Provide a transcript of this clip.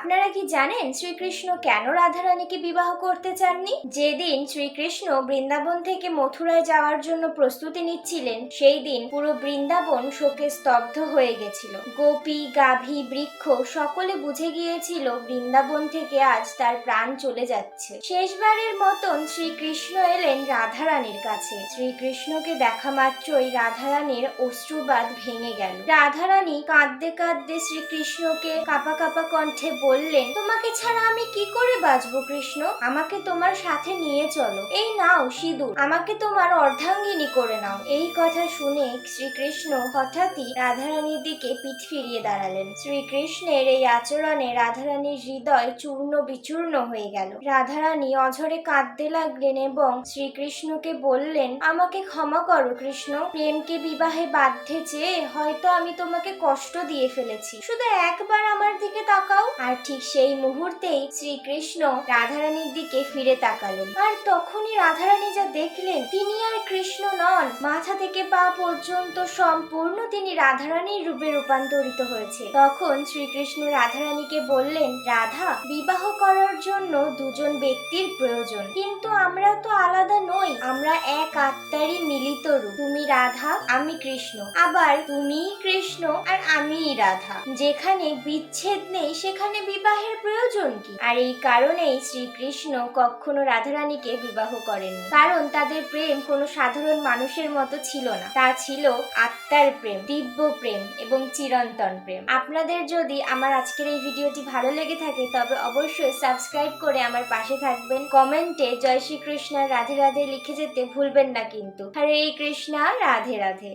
আপনারা কি জানেন শ্রীকৃষ্ণ কেন রাধারানীকে বিবাহ করতে চাননি? যেদিন শ্রীকৃষ্ণ বৃন্দাবন থেকে মথুরায় যাওয়ার জন্য প্রস্তুতি নিচ্ছিলেন, সেই দিন পুরো বৃন্দাবন শোকে স্তব্ধ হয়ে গেছিল। গোপী, গাভী, বৃক্ষ সকলে বুঝে গিয়েছিল বৃন্দাবন থেকে আজ তার প্রাণ চলে যাচ্ছে। শেষবারের মতন শ্রীকৃষ্ণ এলেন রাধারানীর কাছে। শ্রীকৃষ্ণকে দেখা মাত্রই রাধারানীর অশ্রুবাদ ভেঙে গেল। রাধারানী কাঁদতে কাঁদতে শ্রীকৃষ্ণকে কাঁপা কাঁপা কণ্ঠে বললেন, তোমাকে ছাড়া আমি কি করে বাঁচবো কৃষ্ণ? আমাকে তোমার সাথে নিয়ে চলো। এই নাও সিঁদুর, আমাকে তোমার অর্ধাঙ্গিনী করে নাও। এই কথা শুনে শ্রীকৃষ্ণ হঠাৎই রাধারানীর দিকে পিঠ ফিরিয়ে দাঁড়ালেন। শ্রীকৃষ্ণের এই আচরণে রাধারানীর হৃদয় চূর্ণ বিচূর্ণ হয়ে গেল। রাধারানী অঝরে কাঁদতে লাগলেন এবং শ্রীকৃষ্ণকে বললেন, আমাকে ক্ষমা করো কৃষ্ণ। প্রেমকে বিবাহে বাধ্যে চেয়ে হয়তো আমি তোমাকে কষ্ট দিয়ে ফেলেছি। শুধু একবার আমার দিকে তাকাও। আর ঠিক সেই মুহূর্তেই শ্রীকৃষ্ণ রাধারানীর দিকে ফিরে তাকালেন। আর তখনই রাধারানী যা দেখলেন, তিনি আর কৃষ্ণ নন। মাথা থেকে পা পর্যন্ত সম্পূর্ণ তিনি রাধারানীর রূপে রূপান্তরিত হয়েছে। তখন শ্রীকৃষ্ণ রাধারানীকে বললেন, রাধা, বিবাহ করার জন্য দুজন ব্যক্তির প্রয়োজন, কিন্তু আমরা তো আলাদা নই। আমরা এক আত্মারই মিলিত রূপ। তুমি রাধা, আমি কৃষ্ণ, আবার তুমিই কৃষ্ণ আর আমিই রাধা। যেখানে বিচ্ছেদ নেই সেখানে বিবাহের প্রয়োজন কি? আর এই কারণেই শ্রীকৃষ্ণ কখনো রাধারানীকে বিবাহ করেননি, কারণ তাদের প্রেম কোনো সাধারণ মানুষের মতো ছিল না। তা ছিল আত্মার প্রেম, দিব্য প্রেম এবং চিরন্তন প্রেম। আপনাদের যদি আমার আজকের এই ভিডিওটি ভালো লেগে থাকে তবে অবশ্যই সাবস্ক্রাইব করে আমার পাশে থাকবেন। কমেন্টে জয় শ্রীকৃষ্ণ রাধে রাধে লিখে যেতে ভুলবেন না কিন্তু। হরে কৃষ্ণা, রাধে রাধে।